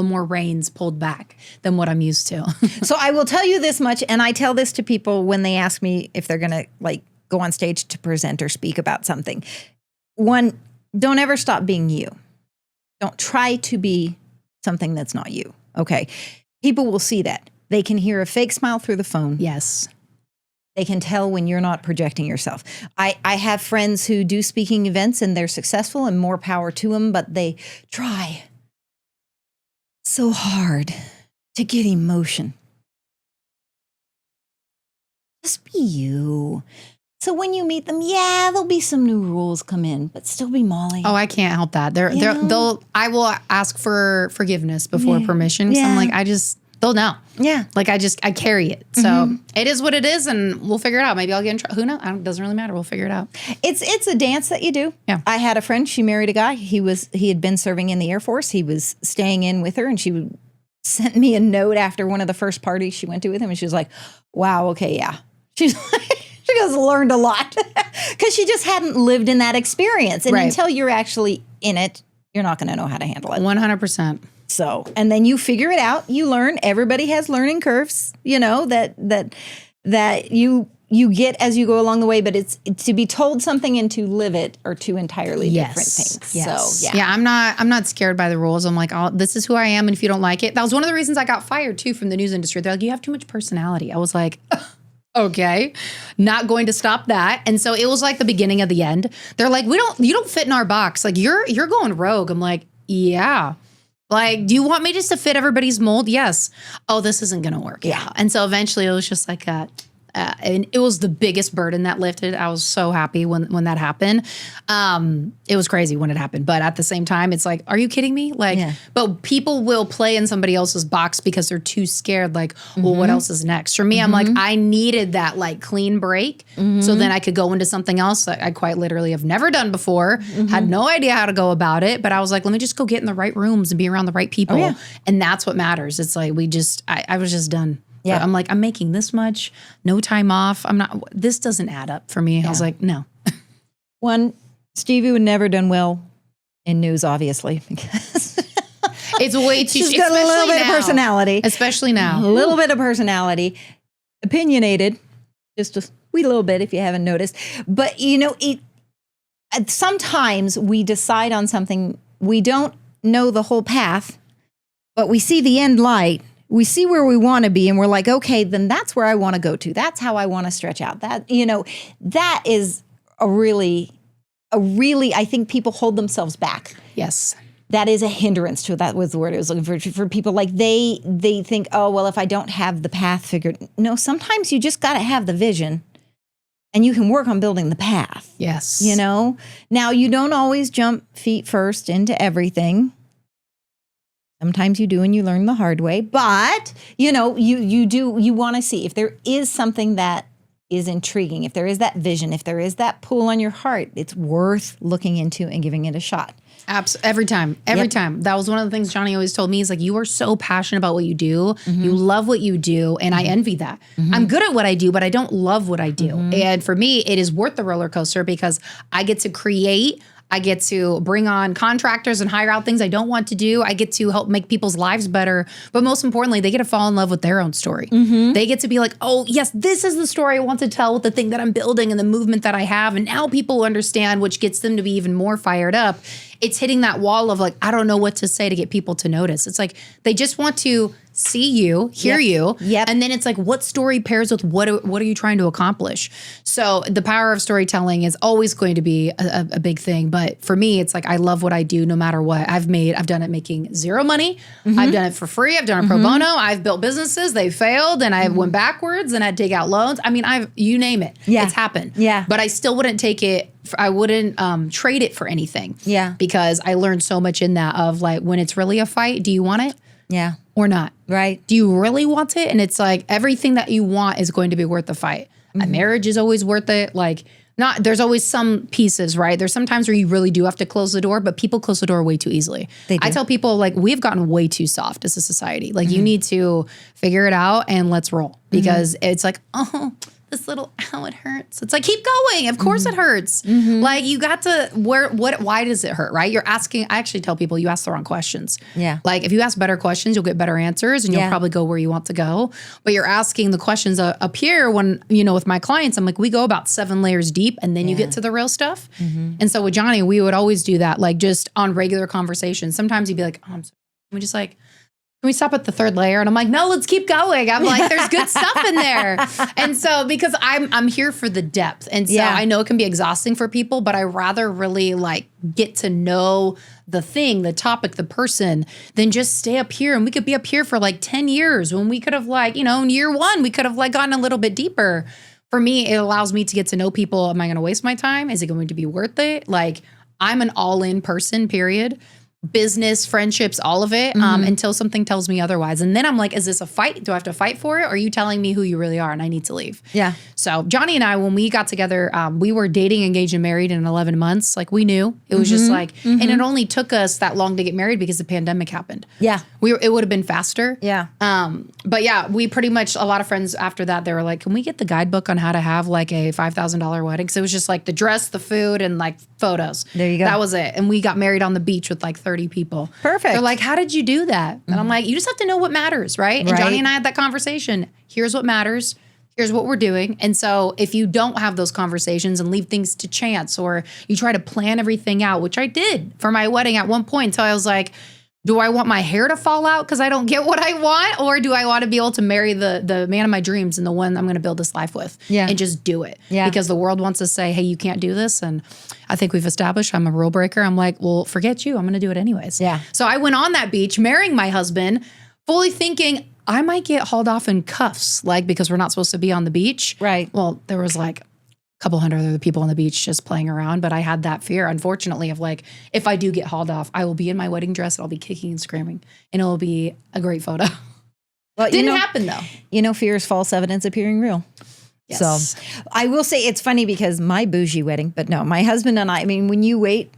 more reins pulled back than what I'm used to. So I will tell you this much, and I tell this to people when they ask me if they're going to like go on stage to present or speak about something. One, don't ever stop being you. Don't try to be something that's not you. Okay. People will see that. They can hear a fake smile through the phone. Yes. They can tell when you're not projecting yourself. I have friends who do speaking events and they're successful and more power to them, but they try so hard to get emotion. Just be you. So when you meet them, there'll be some new rules come in, but still be Molly. Oh, I can't help that. I will ask for forgiveness before permission. So I'm like, they'll know. Yeah. Like I carry it. So it is what it is, and we'll figure it out. Maybe I'll get in trouble. Who knows? It doesn't really matter. We'll figure it out. It's a dance that you do. Yeah. I had a friend, she married a guy. He had been serving in the Air Force. He was staying in with her, and she sent me a note after one of the first parties she went to with him, and she was like, wow, okay, yeah. She's like, she has learned a lot because she just hadn't lived in that experience. And until you're actually in it, you're not going to know how to handle it. 100%. So, and then you figure it out, you learn. Everybody has learning curves, that you get as you go along the way, but it's to be told something and to live it are two entirely different things. Yes. So, yeah, I'm not scared by the rules. I'm like, oh, this is who I am. And if you don't like it, that was one of the reasons I got fired too from the news industry. They're like, you have too much personality. I was like, okay, not going to stop that. And so it was like the beginning of the end. They're like, you don't fit in our box. Like you're going rogue. I'm like, yeah. Like, do you want me just to fit everybody's mold? Yes. Oh, this isn't going to work. Yeah. And so eventually it was just like and it was the biggest burden that lifted. I was so happy when that happened. It was crazy when it happened. But at the same time, it's like, are you kidding me? Like, but people will play in somebody else's box because they're too scared. Like, well, what else is next? For me, I'm like, I needed that like clean break. So then I could go into something else that I quite literally have never done before. Had no idea how to go about it. But I was like, let me just go get in the right rooms and be around the right people. And that's what matters. It's like, I was just done. Yeah. I'm like, I'm making this much, no time off. This doesn't add up for me. I was like, no. One, Stevie would never done well in news, obviously, because it's way too, she's got a little bit of personality. Especially now. A little bit of personality. Opinionated, just a wee little bit if you haven't noticed. But, sometimes we decide on something, we don't know the whole path, but we see the end light. We see where we want to be and we're like, okay, then that's where I want to go to. That's how I want to stretch out. That is a really, I think people hold themselves back. Yes. That is a hindrance to, that was the word I was looking for people. Like they think, oh, well, if I don't have the path figured. No, sometimes you just got to have the vision and you can work on building the path. Yes. Now you don't always jump feet first into everything. Sometimes you do and you learn the hard way, but you want to see if there is something that is intriguing, if there is that vision, if there is that pull on your heart, it's worth looking into and giving it a shot. Every time. That was one of the things Johnny always told me. He's like, you are so passionate about what you do. You love what you do. And I envy that. I'm good at what I do, but I don't love what I do. And for me, it is worth the roller coaster because I get to create. I get to bring on contractors and hire out things I don't want to do. I get to help make people's lives better. But most importantly, they get to fall in love with their own story. They get to be like, oh, yes, this is the story I want to tell with the thing that I'm building and the movement that I have. And now people understand, which gets them to be even more fired up. It's hitting that wall of like, I don't know what to say to get people to notice. It's like they just want to see you, hear you. And then it's like, what story pairs with what are you trying to accomplish? So the power of storytelling is always going to be a big thing. But for me, it's like, I love what I do no matter what. I've done it making zero money. I've done it for free. I've done it pro bono. I've built businesses. They failed and I went backwards and I had to take out loans. I mean, you name it. It's happened. But I still wouldn't take it. I wouldn't trade it for anything. Because I learned so much in that of like, when it's really a fight, do you want it? Or not? Right. Do you really want it? And it's like everything that you want is going to be worth the fight. A marriage is always worth it. Like there's always some pieces, right? There's some times where you really do have to close the door, but people close the door way too easily. I tell people like we've gotten way too soft as a society. Like you need to figure it out and let's roll because it's like, oh, it hurts. It's like, keep going. Of course it hurts. Like you got to, why does it hurt, right? I actually tell people you ask the wrong questions. Like if you ask better questions, you'll get better answers and you'll probably go where you want to go. But you're asking the questions up here when, with my clients, I'm like, we go about 7 layers deep and then you get to the real stuff. And so with Johnny, we would always do that, like just on regular conversations. Sometimes he'd be like, oh, I'm sorry. We just like, can we stop at the 3rd layer? And I'm like, no, let's keep going. I'm like, there's good stuff in there. And so because I'm here for the depth. And so I know it can be exhausting for people, but I rather really like get to know the thing, the topic, the person, than just stay up here. And we could be up here for like 10 years when we could have like, in year 1, we could have like gotten a little bit deeper. for me, it allows me to get to know people. Am I going to waste my time? Is it going to be worth it? Like, I'm an all-in person, period. Business, friendships, all of it, until something tells me otherwise. And then I'm like, is this a fight? Do I have to fight for it? Or are you telling me who you really are and I need to leave? Yeah. So Johnny and I, when we got together, we were dating, engaged, and married in 11 months. Like, we knew. It was just like, and it only took us that long to get married because the pandemic happened. Yeah. It would have been faster. Yeah. But yeah, we pretty much, a lot of friends after that, they were like, can we get the guidebook on how to have like a $5,000 wedding? Because it was just like the dress, the food, and like photos. There you go. That was it. And we got married on the beach with like 30 people. Perfect. They're like, how did you do that? And I'm like, you just have to know what matters, right? And Johnny and I had that conversation. Here's what matters. Here's what we're doing. And so if you don't have those conversations and leave things to chance, or you try to plan everything out, which I did for my wedding at one point until I was like, do I want my hair to fall out because I don't get what I want? Or do I want to be able to marry the man of my dreams and the one I'm going to build this life with and just do it? Yeah. Because the world wants to say, hey, you can't do this. And I think we've established I'm a rule breaker. I'm like, well, forget you. I'm going to do it anyways. Yeah. So I went on that beach marrying my husband, fully thinking I might get hauled off in cuffs, like, because we're not supposed to be on the beach. Right. Well, there was like couple hundred other people on the beach just playing around. But I had that fear, unfortunately, of like, if I do get hauled off, I will be in my wedding dress and I'll be kicking and screaming and it will be a great photo. Well, Didn't happen though. Fear is false evidence appearing real. Yes. So I will say it's funny because my bougie wedding, but no, my husband and I mean, when you wait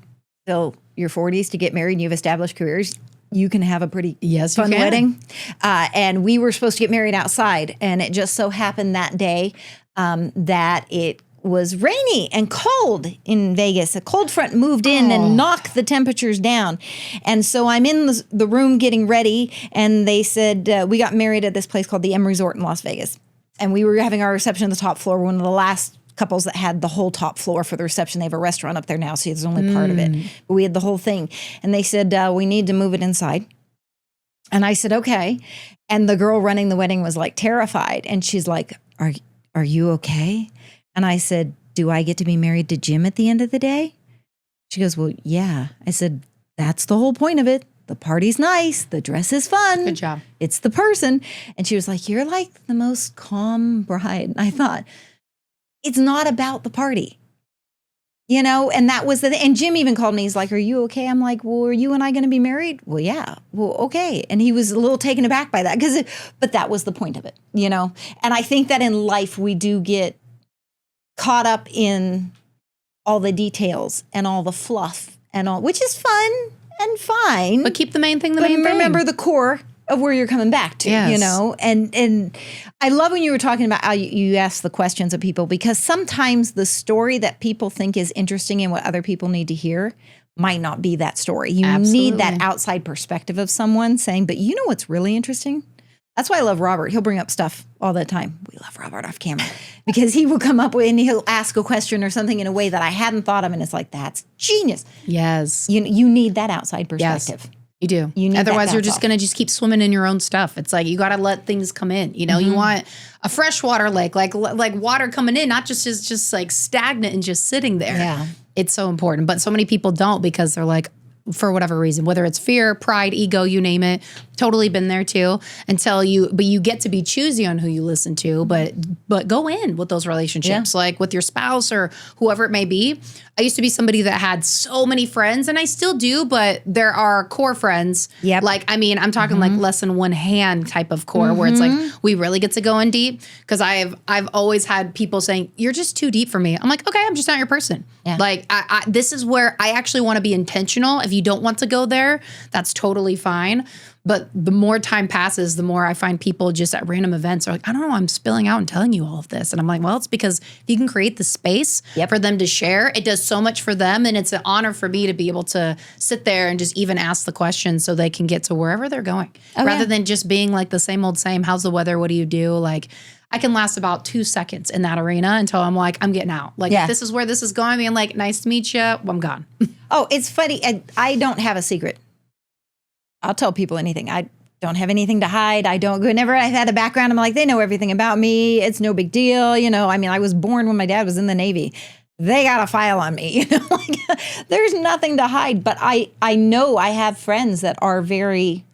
till your 40s to get married and you've established careers, you can have a pretty fun wedding. And we were supposed to get married outside. And it just so happened that day that it was rainy and cold in Vegas. A cold front moved in and knocked the temperatures down. And so I'm in the room getting ready, and they said, we got married at this place called the M Resort in Las Vegas. And we were having our reception on the top floor, one of the last couples that had the whole top floor for the reception. They have a restaurant up there now, so there's only part of it. But we had the whole thing. And they said, we need to move it inside. And I said, okay. And the girl running the wedding was like terrified. And she's like, are you okay? And I said, do I get to be married to Jim at the end of the day? She goes, well, yeah. I said, that's the whole point of it. The party's nice. The dress is fun. Good job. It's the person. And she was like, you're like the most calm bride. And I thought, it's not about the party. And that was and Jim even called me. He's like, are you okay? I'm like, well, are you and I going to be married? Well, yeah. Well, okay. And he was a little taken aback by that but that was the point of it, And I think that in life we do get caught up in all the details and all the fluff and all, which is fun and fine. But keep the main thing the main thing. Remember the core of where you're coming back to, And I love when you were talking about how you ask the questions of people, because sometimes the story that people think is interesting and what other people need to hear might not be that story. You need that outside perspective of someone saying, but you know what's really interesting? That's why I love Robert. He'll bring up stuff all the time. We love Robert off camera because he will come up with and he'll ask a question or something in a way that I hadn't thought of. And it's like, that's genius. Yes. You need that outside perspective. Yes. You do. Otherwise, you're just going to just keep swimming in your own stuff. It's like, you got to let things come in. You want a freshwater lake, like water coming in, not just like stagnant and just sitting there. Yeah. It's so important. But so many people don't, because they're like, for whatever reason, whether it's fear, pride, ego, you name it, totally been there too, but you get to be choosy on who you listen to, but go in with those relationships, like with your spouse or whoever it may be. I used to be somebody that had so many friends, and I still do, but there are core friends. Yep. Like, I mean, I'm talking like less than one hand type of core, where it's like, we really get to go in deep. Cause I've always had people saying, you're just too deep for me. I'm like, okay, I'm just not your person. Yeah. Like this is where I actually want to be intentional. If you don't want to go there, that's totally fine. But the more time passes, the more I find people just at random events are like, I don't know, I'm spilling out and telling you all of this. And I'm like, well, it's because if you can create the space for them to share, it does so much for them. And it's an honor for me to be able to sit there and just even ask the questions so they can get to wherever they're going. Rather than just being like the same old same, how's the weather? What do you do? Like, I can last about 2 seconds in that arena until I'm like, I'm getting out. Like, if this is where this is going, being like, nice to meet you, I'm gone. Oh, it's funny. I don't have a secret. I'll tell people anything. I don't have anything to hide. Whenever I've had a background, I'm like, they know everything about me. It's no big deal. I mean, I was born when my dad was in the Navy. They got a file on me. Like, there's nothing to hide. But I know I have friends that are very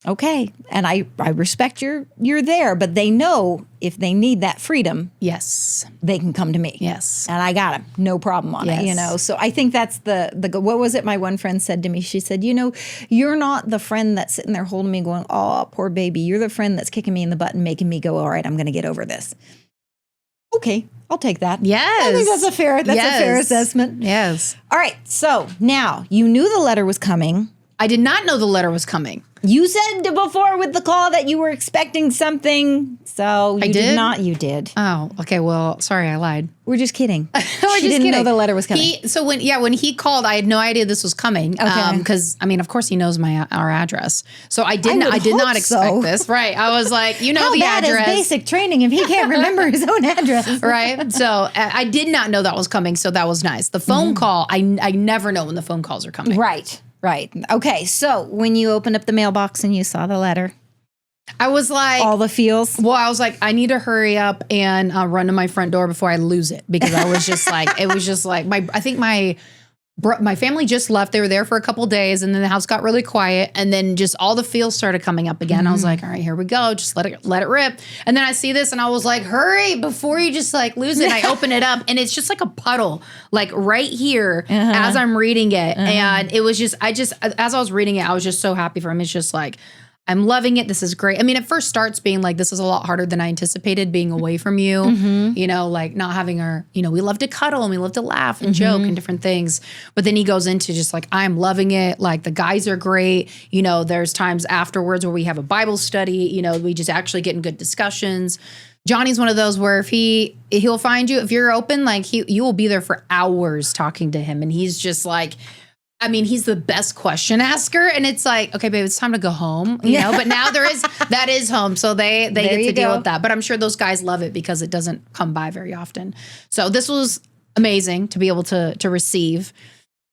Okay. And I respect you're there, but they know if they need that freedom, Yes. they can come to me. Yes. And I got them. No problem on it, Yes. So I think that's the what was it my one friend said to me? She said, you're not the friend that's sitting there holding me going, oh, poor baby. You're the friend that's kicking me in the butt and making me go, all right, I'm going to get over this. Okay, I'll take that. Yes. I think that's a fair assessment. Yes. All right. So now you knew the letter was coming. I did not know the letter was coming. You said before with the call that you were expecting something. So you did not. You did. Oh, okay. Well, sorry, I lied. We're just kidding. We're She didn't know the letter was coming. When he called, I had no idea this was coming. Okay. Because of course he knows our address. So I did not expect so. this. Right. I was like, How the bad address. is basic training if he can't remember his own address? Right. So I did not know that was coming. So that was nice. The phone call, I never know when the phone calls are coming. Right. Okay. So when you opened up the mailbox and you saw the letter, I was like, all the feels. Well, I was like, I need to hurry up and run to my front door before I lose it, because I was just like, it was just like I think my family just left. They were there for a couple days, and then the house got really quiet, and then just all the feels started coming up again. I was like, all right, here we go. Just let it rip. And then I see this, and I was like, hurry before you just like lose it. And I open it up, and it's just like a puddle, like right here as I'm reading it. And it was just, as I was reading it, I was just so happy for him. It's just like, I'm loving it. This is great. It first starts being like, this is a lot harder than I anticipated, being away from you, like not having we love to cuddle and we love to laugh and joke and different things. But then he goes into just like, I'm loving it. Like the guys are great. There's times afterwards where we have a Bible study, we just actually get in good discussions. Johnny's one of those where if he'll find you, if you're open, like you will be there for hours talking to him. And he's just like, he's the best question asker, and it's like, okay, babe, it's time to go home, but now that is home. So they get to deal with that. But I'm sure those guys love it because it doesn't come by very often. So this was amazing to be able to receive,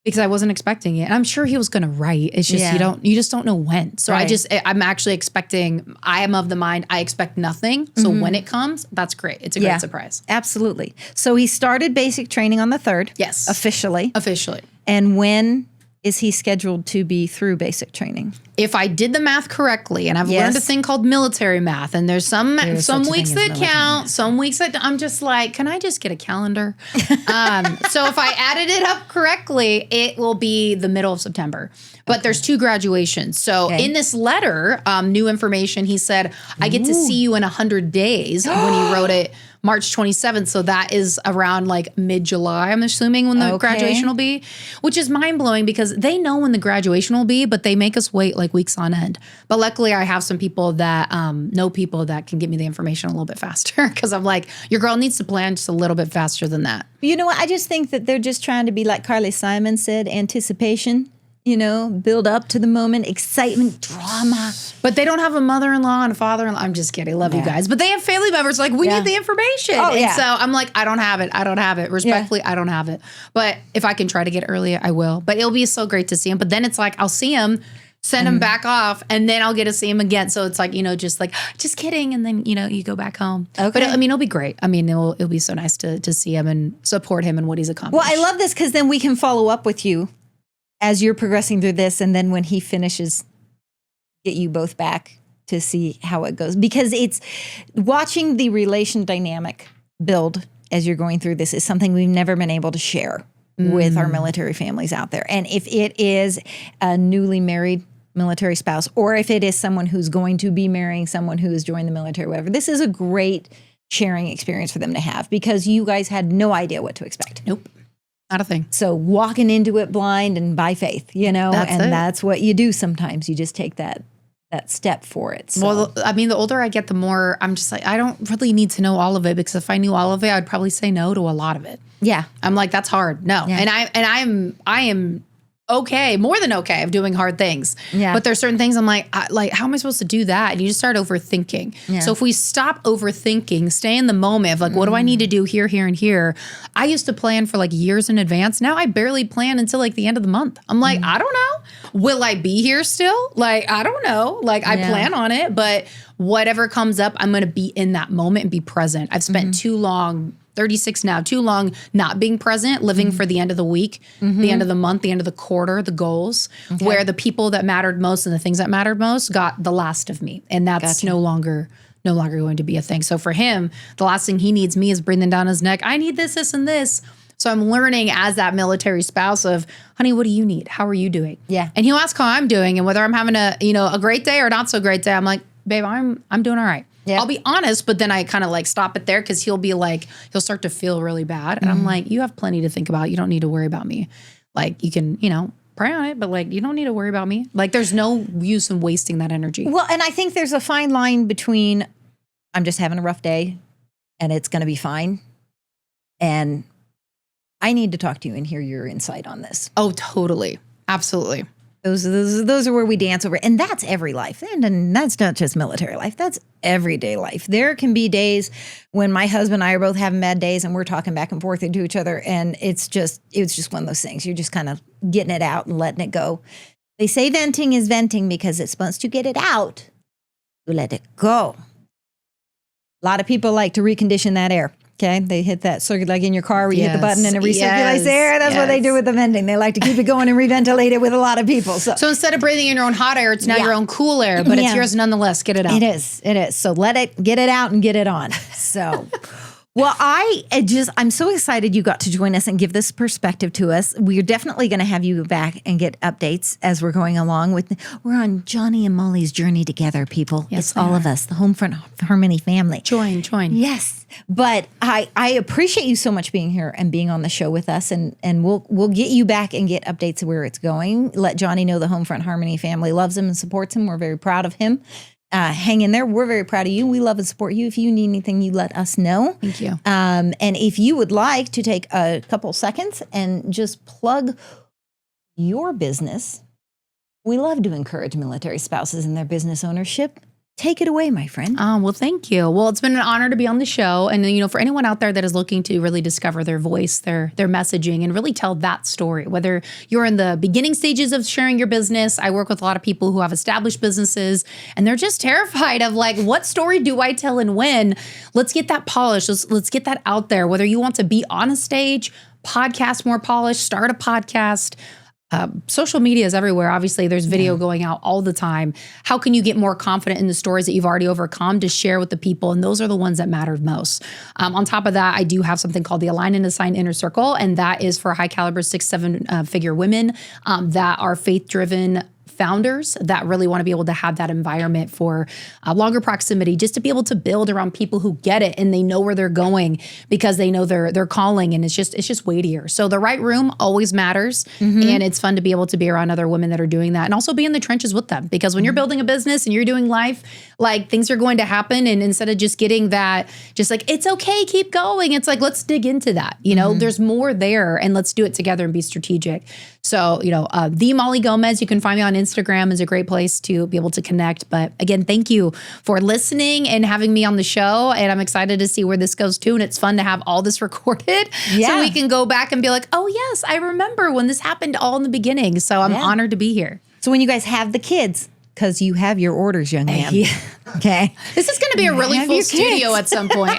because I wasn't expecting it. And I'm sure he was going to write. It's just, you just don't know when. So right. I'm actually expecting, I am of the mind, I expect nothing. So when it comes, that's great. It's a great surprise. Absolutely. So he started basic training on the 3rd. Yes. Officially. And when is he scheduled to be through basic training? If I did the math correctly, and I've learned a thing called military math, and there's some weeks that count, some weeks that I'm just like, can I just get a calendar? So if I added it up correctly, it will be the middle of September. But there's 2 graduations. So in this letter, new information, he said, I get to see you in 100 days when he wrote it. March 27th. So that is around like mid-July, I'm assuming, when the graduation will be, which is mind-blowing because they know when the graduation will be, but they make us wait like weeks on end. But luckily I have some people that know people that can get me the information a little bit faster, because I'm like, your girl needs to plan just a little bit faster than that. You know what? I just think that they're just trying to be, like Carly Simon said, anticipation. Build up to the moment, excitement, drama. But they don't have a mother-in-law and a father-in-law. I'm just kidding. Love you guys. But they have family members like, we need the information. And so I'm like, I don't have it. Respectfully, I don't have it. But if I can try to get earlier, I will. But it'll be so great to see him. But then it's like, I'll see him, send him back off, and then I'll get to see him again. So it's like, just like, just kidding. And then, you go back home. Okay. But it'll be great. It'll be so nice to see him and support him and what he's accomplished. Well, I love this because then we can follow up with you as you're progressing through this, and then when he finishes, get you both back to see how it goes. Because it's watching the relation dynamic build as you're going through this is something we've never been able to share with our military families out there. And if it is a newly married military spouse, or if it is someone who's going to be marrying someone who has joined the military, whatever, this is a great sharing experience for them to have, because you guys had no idea what to expect. Nope. Not a thing. So walking into it blind and by faith, that's what you do sometimes. You just take that step for it. So. Well, the older I get, the more I'm just like, I don't really need to know all of it, because if I knew all of it, I'd probably say no to a lot of it. Yeah. I'm like, that's hard. No. Yeah. And I am okay, more than okay of doing hard things. Yeah. But there's certain things I'm like, how am I supposed to do that? And you just start overthinking. Yeah. So if we stop overthinking, stay in the moment of like, what do I need to do here, here, and here? I used to plan for like years in advance. Now I barely plan until like the end of the month. I'm like, I don't know. Will I be here still? Like, I don't know. Like I plan on it, but whatever comes up, I'm going to be in that moment and be present. I've spent too long 36 now, too long not being present, living for the end of the week, the end of the month, the end of the quarter, the goals, where the people that mattered most and the things that mattered most got the last of me. And that's no longer going to be a thing. So for him, the last thing he needs me is breathing down his neck. I need this, this, and this. So I'm learning as that military spouse of, honey, what do you need? How are you doing? Yeah. And he'll ask how I'm doing and whether I'm having a great day or not so great day. I'm like, babe, I'm doing all right. Yeah. I'll be honest, but then I kind of like stop it there because he'll start to feel really bad. And I'm like, you have plenty to think about. You don't need to worry about me. Like you can, pray on it, but like, you don't need to worry about me. Like there's no use in wasting that energy. Well, and I think there's a fine line between I'm just having a rough day and it's going to be fine. And I need to talk to you and hear your insight on this. Oh, totally. Absolutely. Those are where we dance over. And that's every life. And that's not just military life. That's everyday life. There can be days when my husband and I are both having bad days and we're talking back and forth to each other. And it's just one of those things. You're just kind of getting it out and letting it go. They say venting is venting because it's supposed to get it out. You let it go. A lot of people like to recondition that air. Okay, they hit that circuit like in your car where you hit the button and it recirculates the air. That's what they do with the venting. They like to keep it going and reventilate it with a lot of people. So instead of breathing in your own hot air, it's now your own cool air, but it's yours nonetheless. Get it out. It is. So get it out and get it on. So, well, I'm so excited you got to join us and give this perspective to us. We're definitely going to have you back and get updates as we're going along we're on Johnny and Molly's journey together, people. Yes, it's all of us, the Homefront Harmony family. Join. Yes. But I appreciate you so much being here and being on the show with us, and we'll get you back and get updates of where it's going. Let Johnny know the Homefront Harmony family loves him and supports him. We're very proud of him. Hang in there. We're very proud of you. We love and support you. If you need anything, you let us know. Thank you. And if you would like to take a couple seconds and just plug your business, we love to encourage military spouses in their business ownership. Take it away, my friend. Well, thank you. Well, it's been an honor to be on the show. And, for anyone out there that is looking to really discover their voice, their messaging, and really tell that story, whether you're in the beginning stages of sharing your business. I work with a lot of people who have established businesses and they're just terrified of like, what story do I tell and when? Let's get that polished. Let's get that out there. Whether you want to be on a stage, podcast more polished, start a podcast, social media is everywhere. Obviously, there's video going out all the time. How can you get more confident in the stories that you've already overcome to share with the people? And those are the ones that mattered most. On top of that, I do have something called the Align and Assign Inner Circle, and that is for high caliber 6-7 figure women that are faith-driven founders that really want to be able to have that environment for longer proximity, just to be able to build around people who get it and they know where they're going because they know their calling, and it's just weightier. So the right room always matters, and it's fun to be able to be around other women that are doing that and also be in the trenches with them, because when you're building a business and you're doing life, like things are going to happen, and instead of just getting that, just like, it's okay, keep going, it's like, let's dig into that. There's more there, and let's do it together and be strategic. So, the Molly Gomez, you can find me on Instagram, is a great place to be able to connect. But again, thank you for listening and having me on the show. And I'm excited to see where this goes too. And it's fun to have all this recorded so we can go back and be like, oh yes, I remember when this happened all in the beginning. So I'm honored to be here. So when you guys have the kids, because you have your orders, young man. Okay. This is going to be a really full studio at some point.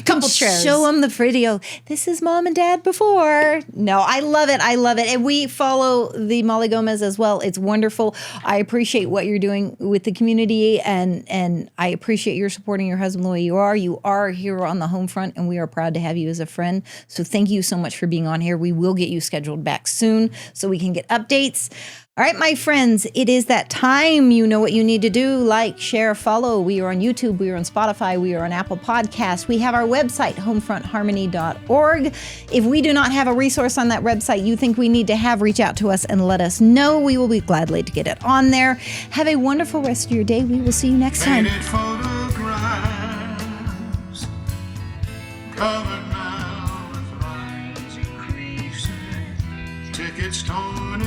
Couple chairs. Show them the video. This is mom and dad before. No, I love it. And we follow the Molly Gomez as well. It's wonderful. I appreciate what you're doing with the community, and I appreciate your supporting your husband the way you are. You are here on the home front, and we are proud to have you as a friend. So thank you so much for being on here. We will get you scheduled back soon so we can get updates. All right, my friends, it is that time. You know what you need to do. Like, share, follow. We are on YouTube. We are on Spotify. We are on Apple Podcasts. We have our website, homefrontharmony.org. If we do not have a resource on that website you think we need to have, reach out to us and let us know. We will be gladly to get it on there. Have a wonderful rest of your day. We will see you next time. Photographs covered now with lines increasing, tickets torn